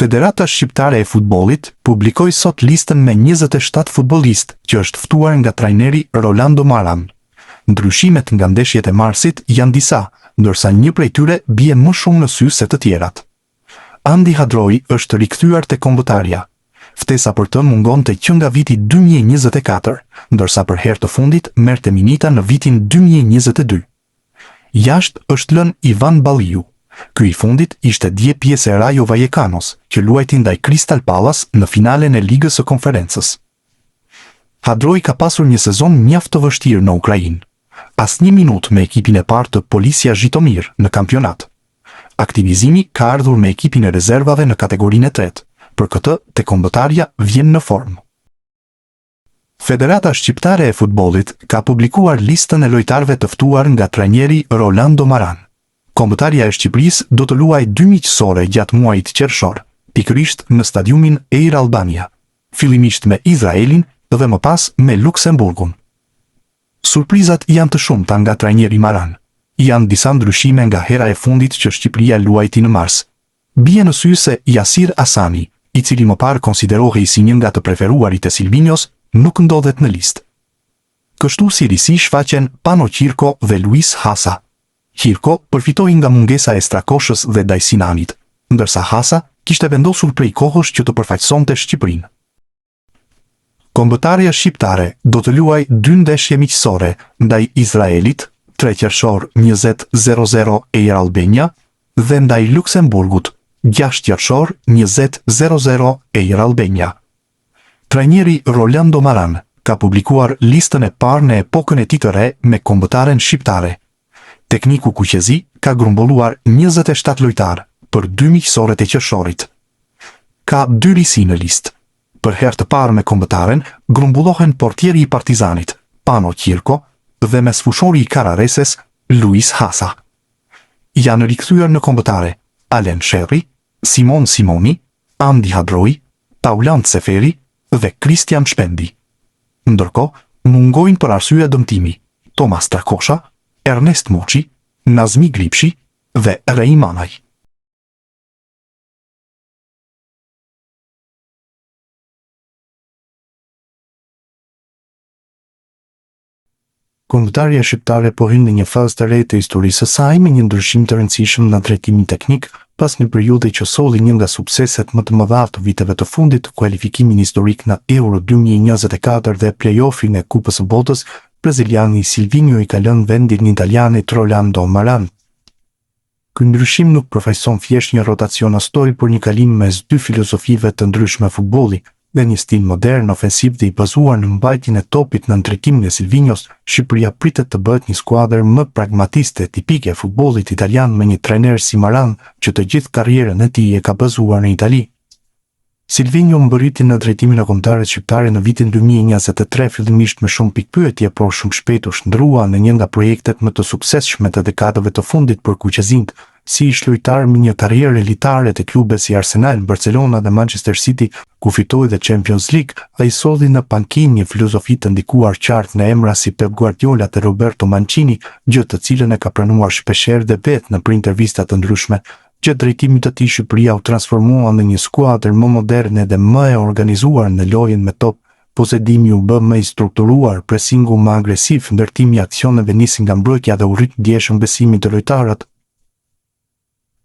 Federata Shqiptare e Futbollit publikoi sot listën me 27 futbollistë që është ftuar nga trajneri Rolando Maran. Ndryshimet nga ndeshjet e marsit janë disa, ndërsa një prej tyre bie më shumë në sy se të tjerat. Andi Hadroi është rikthyer te kombëtarja. Ftesa për të mungonte që nga viti 2024, ndërsa për herë të fundit merrte minita në vitin 2022. Jashtë është lënë Ivan Balliu. Ky i fundit ishte dje pjesë e Rayo Vallecanos, që luajti ndaj Crystal Palace në finalen e Ligës së Konferencës. Hadroi ka pasur një sezon mjaft të vështirë në Ukrainë. Asnjë minutë me ekipin e parë të Policia Zhitomir në kampionat. Aktivizimi ka ardhur me ekipin e rezervave në kategorinë e tretë. Për këtë, te kombëtarja vjen në formë. Federata Shqiptare e Futbollit ka publikuar listën e lojtarëve të ftuar nga trajneri Rolando Maran. Kombëtarja e Shqipërisë do të luajë 2 miqësore gjatë muajit qershor, pikërisht në stadiumin Air Albania, fillimisht me Izraelin dhe më pas me Luksemburgun. Surprizat janë të shumta nga trajneri Maran. Janë disa ndryshime nga hera e fundit që Shqipëria luajti në mars. Bie në sy se Yasir Asani, i cili më parë konsiderohej si një nga të preferuarit e Silvinios, nuk ndodhet në listë. Kështu si risi shfaqen Pano Qirko dhe Luis Hasa. Qirko përfitoi nga mungesa e Strakoshës dhe Dajsinanit, ndërsa Hasa kishte vendosur prej kohësh që të përfaqësonte Shqipërinë. Kombëtarja shqiptare do të luajë 2 ndeshje miqësore ndaj Izraelit, 3 qershor 20:00 Air Albania dhe ndaj Luksemburgut, 6 qershor 20:00 Air Albania. Trajneri Rolando Maran ka publikuar listën e parë në epokën e tij të re me kombëtaren shqiptare. Tekniku kuqezi ka grumbulluar 27 lojtarë për 2 miqësoret e qershorit. Ka 2 risi në listë. Për herë të parë me kombëtaren grumbullohen portieri i Partizanit, Pano Qirko, dhe mesfushori i Karareses, Luis Hasa. Janë rikthyer në kombëtare Alen Sherri, Simon Simoni, Andi Hadroi, Taulant Seferi dhe Kristian Shpendi. Ndërkohë, mungojnë për arsye dëmtimi Tomas Strakosha, Ernest Moçi, Nazmi Gripshi dhe Rei Manaj. Kombëtarja shqiptare po hyn në një fazë të re të historisë së saj me një ndryshim të rëndësishëm në drejtimin teknik, pas një periudhe që solli një nga sukseset më të mëdha të viteve të fundit, kualifikimin historik në Euro 2024 dhe play-offin e Kupës së Botës. Braziliani Silvinho i ka lënë vendin italianit Rolando Maran. Ky ndryshim nuk përfaqëson thjesht një rotacion histori, por një kalim mes 2 filozofive të ndryshme futbolli dhe një stil modern ofensiv dhe i bazuar në mbajtjen e topit në drejtimin e Silvinhos. Shqipëria pritet të bëhet një skuadër më pragmatiste, tipike e futbollit italian me një trajner si Maran, që të gjithë karrierën e tij e ka bazuar në Itali. Silvinho mbërriti në drejtimin e kombëtarëve shqiptare në vitin 2023 fillimisht me shumë pikpyetje, por shumë shpejt u shndrua në një nga projektet më të suksesshme të dekadave të fundit për kuqezinë. Si ish lojtar me një karrierë elitare te klube si Arsenal, Barcelona dhe Manchester City, ku fitoi dhe Champions League, ai solli në pankinë një filozofi të ndikuar qartë në emra si Pep Guardiola dhe Roberto Mancini, gjë të cilën e ka pranuar shpeshherë dhe vetë në intervista të ndryshme. Gjatë drejtimit të tij Shqipëria u transformua në një skuadër më moderne dhe më e organizuar në lojën me top. Posedimi u bë më i strukturuar, presingu më agresiv, ndërtimi i aksioneve nisi nga mbrojtja dhe u rrit ndjeshëm besimi të lojtarët.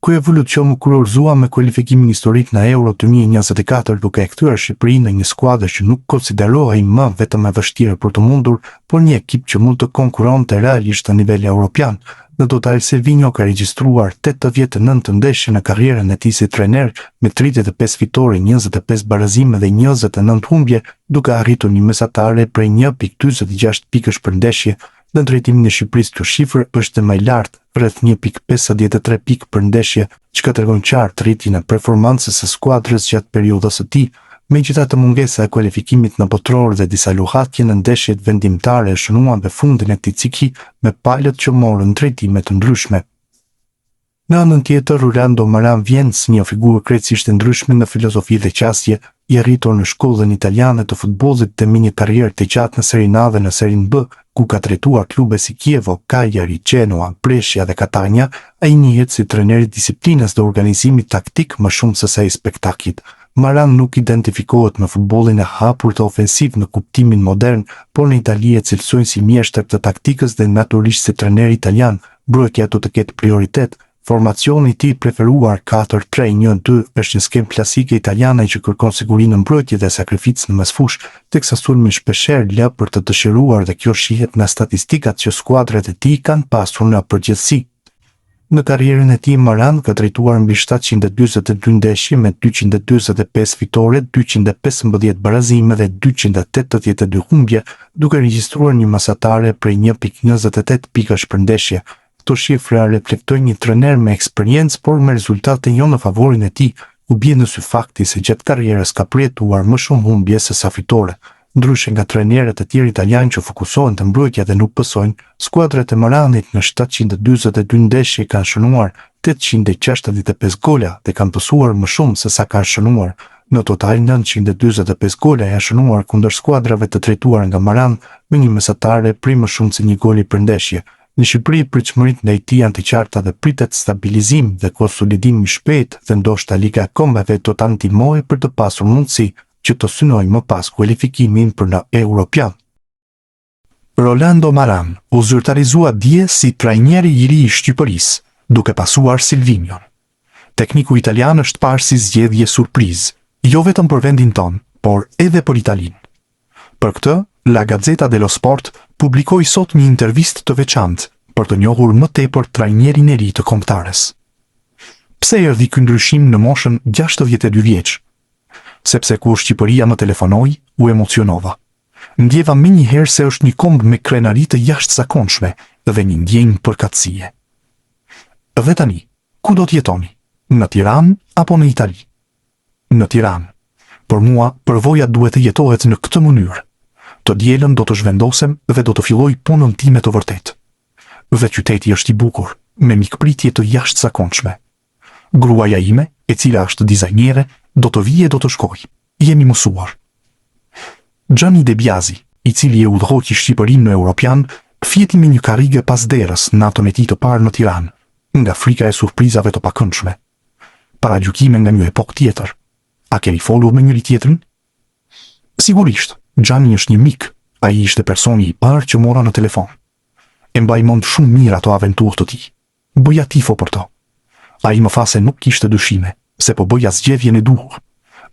Ky evolucion u kurorëzua me kualifikimin historik në Euro 2024, duke e kthyer Shqipërinë në një skuadër që nuk konsiderohej më vetëm e vështirë për të mundur, por një ekip që mund të konkuronte realisht në nivel evropian. Në total, Silvinho ka regjistruar 89 ndeshje në karrierën e tij si trajner, me 35 fitore, 25 barazime dhe 29 humbje, duke arritur një mesatare prej 1.46 pikësh për ndeshje. Në drejtimin e Shqipërisë kjo shifër është më e lartë, rreth 1.53 pikë për ndeshje, çka tregon qartë rritjen e performancës së skuadrës gjatë periudhës së tij. Megjithatë, mungesa e kualifikimit në botror dhe disa luhatje në ndeshjet vendimtare e shënuan dhe fundin e këtij cikli me palët që morën drejtime të ndryshme. Në anën tjetër, Rolando Maran vjen si një figurë krejtësisht e ndryshme në filozofi dhe qasje, i rritur në shkollën italiane të futbollit dhe me një karrierë të gjatë në Serie A dhe në Serie B, ku ka drejtuar klube si Chievo, Cagliari, Genoa, Brescia dhe Catania, ai njihet si trajner i disiplinës dhe organizimit taktik më shumë se sa i spektaklit. Maran nuk identifikohet me futbollin e hapur të ofensiv në kuptimin modern, por në Itali e cilësojnë si mjeshtër të taktikës dhe natyrisht si trajner italian, mbrojtja do të ketë prioritet. Formacioni i tij preferuar 4-3-1-2 është një skemë klasike italiane që kërkon sigurinë në mbrojtje dhe sakrificë në mesfush, teksa sulmi shpeshherë lë për të dëshiruar dhe kjo shihet në statistikat që skuadrat e tij kanë pasur në përgjithësi. Në karrierën e tij Maran ka drejtuar mbi 742 ndeshje me 245 fitore, 215 barazime dhe 282 humbje, duke regjistruar një masatare prej 1.28 pikash për ndeshje. Këto shifra reflektojnë një trajner me eksperiencë, por me rezultate jo në favorin e tij, u bie në sy fakti se gjatë karrierës ka përjetuar më shumë humbje se sa fitore. Ndryshe nga trajnerët e tjerë italianë që fokusohen te mbrojtja dhe nuk pësojnë, skuadrat e Maranit në 742 ndeshje kanë shënuar 865 gola dhe kanë pësuar më shumë se sa kanë shënuar. Në total 945 gola janë shënuar kundër skuadrave të drejtuar nga Maran, me një mesatare prej më shumë se një goli për ndeshje. Në Shqipëri pritshmëritë ndaj tij janë të qarta dhe pritet stabilizim dhe konsolidim i shpejtë dhe ndoshta Liga e Kombeve do ta ndihmojë për të pasur mundësi që të synojë më pas kualifikimin për në Europian. Rolando Maran u zyrtarizua dje si trajneri i ri i Shqipërisë, duke pasuar Silvinion. Tekniku italian është parë si zgjedhje surprizë, jo vetëm për vendin ton, por edhe për Italinë. Për këtë, La Gazzetta dello Sport publikoi sot një intervistë të veçantë për të njohur më tepër trajnerin e ri të kombëtarës. Pse erdhi ky ndryshim në moshën 62 vjeç? Sepse kur Shqipëria më telefonoi, u emocionova. Ndjeva menjëherë se është një kombë me krenari të jashtëzakonshme dhe një ndjenjë përkatësie. Dhe tani, ku do të jetoni? Në Tiranë apo në Itali? Në Tiranë. Për mua, përvoja duhet të jetohet në këtë mënyrë. Të dielën do të zhvendosem dhe do të filloj punën time të vërtetë. Dhe qyteti është i bukur, me mikpritje të jashtëzakonshme. Gruaja ime, e cila është dizajnere, do të vijë e do të shkoj. Jemi mësuar. Gianni De Biasi, i cili e udhëhoqi Shqipërinë në Europian, fjeti me një karrige pas derës natën e tij të parë në Tiranë, nga frika e surprizave të pakëndshme. Paragjykime nga një epokë tjetër. A keni folur me njëri tjetrin? Sigurisht, Gianni është një mik, ai ishte personi i parë që mora në telefon. E mbaj mend shumë mirë ato aventurë të tij. Bëja tifo për to. Ai më tha se nuk kishte dyshime, se po bëja zgjedhjen e duhur,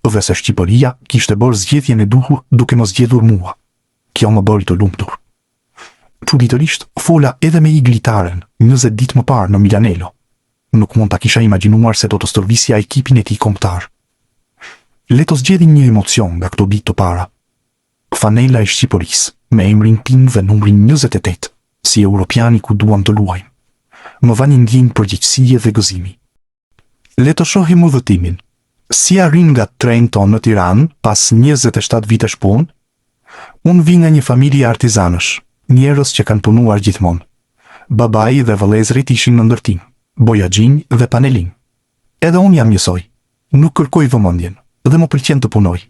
dhe se Shqipëria kishte bërë zgjedhjen e duhur duke mos zgjedhur mua. Kjo më bëri të lumtur. Çuditërisht, fola edhe me iglitaren 20 ditë më parë në Milanello. Nuk mund ta kisha imagjinuar se do të stërvisja ekipin e tij kombëtar. Le të zgjedhim një emocion nga këto ditë të para. Fanela e Shqipërisë, me emrin tim dhe numrin 28, si europiani ku duam të luajmë. Më vani ndjenjë përgjegjësie dhe gëzimi. Le të shohim udhëtimin. Si arrin nga Trento në Tiranë pas 27 vitesh punë? Unë vi nga një familje artizanësh, njerëz që kanë punuar gjithmonë. Babai dhe vëllezërit ishin në ndërtim, bojaxhin dhe panelin. Edhe unë jam njësoj. Nuk kërkoj vëmendjen dhe më pëlqen të punoj.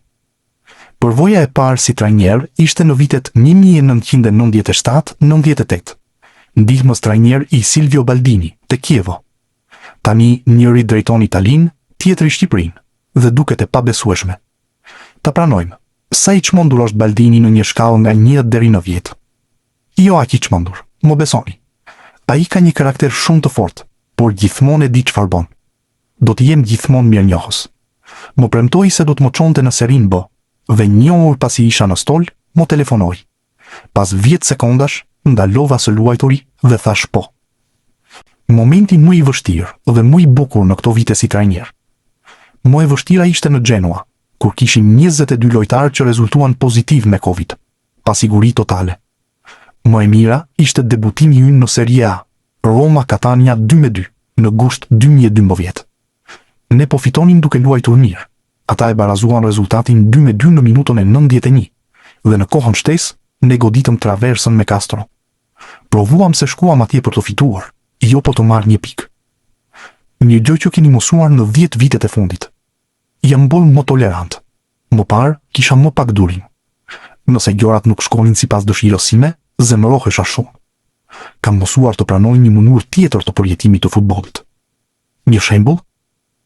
Përvoja e parë si trajner ishte në vitet 1997-98. Ndihmës trajner i Silvio Baldini te Chievo. Tani njëri drejton Italinë, tjetri Shqipërinë, dhe duket e pabesueshme. Ta pranojmë, sa i çmendur është Baldini në një shkallë nga 1 deri në 10? Jo aq i çmendur, më besoni. Ai ka një karakter shumë të fortë, por gjithmonë e di çfarë bën. Do të jem gjithmonë mirënjohës. Më premtoi se do të më çonte në Serie B, dhe një orë pasi isha në stol, më telefonoi. Pas 10 sekondash, ndalova së luajturi dhe thash po. Momenti më i vështirë dhe më i bukur në këto vite si trajner. Më e vështira ishte në Genoa, kur kishim 22 lojtarë që rezultuan pozitiv me Covid, pa siguri totale. Më e mira ishte debutimi ynë në Serie A, Roma Catania 2-2, në gusht 2012. Ne po fitonim duke luajtur mirë. Ata e barazuan rezultatin 2-2 në minutën e 91, dhe në kohën shtesë ne goditëm traversën me Castro. Provuam se shkuam atje për të fituar, jo po të marrë një pikë. Një gjë që keni mësuar në 10 vitet e fundit. Jam bërë më tolerant. Më parë, kisha më pak durim. Nëse gjërat nuk shkonin sipas dëshirës sime, zemërohesha shumë. Kam mësuar të pranoj një mënyrë tjetër të përjetimit të futbollit. Një shembull,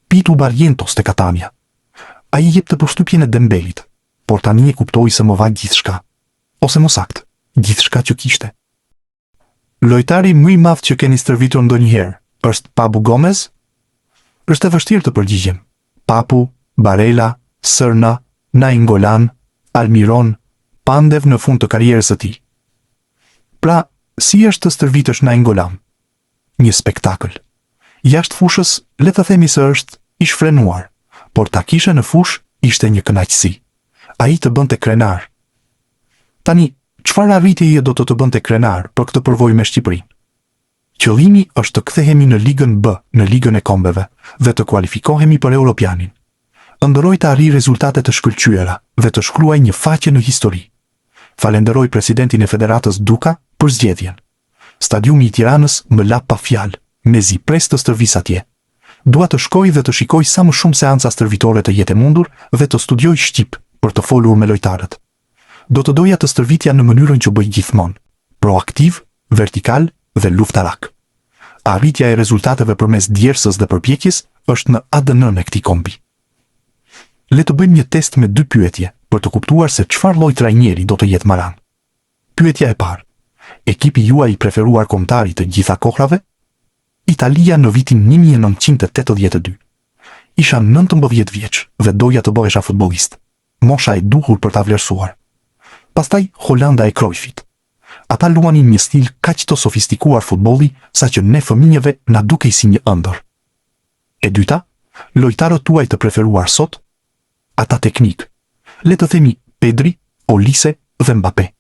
Pitu Barrientos te Catania. Ai jep të përshtypjen e Dembelit, por tani e kuptoi se më va gjithçka. Ose më saktë, gjithçka që kishte. Lojtari më i madh që keni stërvitur ndonjëherë është Papu Gomez? Është e vështirë të përgjigjem. Papu, Barella, Sërna, Nainggolan, Almiron, Pandev në fund të karrierës së tij. Pra, si është të stërvitësh Nainggolan? Një spektakël. Jashtë fushës, le të themi se është i shfrenuar, por ta kishe në fushë ishte një kënaqësi. Ai të bënte krenar. Tani, çfarë arritjeje do të bënte krenar për këtë përvojë me Shqipërinë? Qëllimi është të kthehemi në Ligën B, në Ligën e Kombeve, dhe të kualifikohemi për Europianin. Ëndërroj të arrijë rezultate të shkëlqyera dhe të shkruaj një faqe në histori. Falenderoj presidentin e Federatës Duka për zgjedhjen. Stadiumi i Tiranës më la pa fjalë, mezi pres të stërvis atje. Dua të shkoj dhe të shikoj sa më shumë seanca stërvitore të jetë mundur dhe të studioj shqip për të folur me lojtarët. Do të doja të stërvitja në mënyrën që bëj gjithmonë, proaktiv, vertikal dhe luftarak. Arritja e rezultateve përmes djersës dhe përpjekjes është në ADN-n e këtij kombi. Le të bëjmë një test me 2 pyetje për të kuptuar se çfarë lloj trajneri do të jetë Maran. Pyetja e parë: ekipi juaj i preferuar kombëtar i të gjitha kohrave? Italia në vitin 1982. Isha 19 vjeç dhe doja të bëhesha futbollist. Mosha e duhur për ta vlerësuar. Pastaj Holanda e Cruyffit. Ata luanin një stil kaq të sofistikuar futbolli sa që ne fëmijëve na dukej si një ëndër. E dyta, lojtarët tuaj të preferuar sot? Ata teknik. Le të themi Pedri, Olise dhe Mbappé.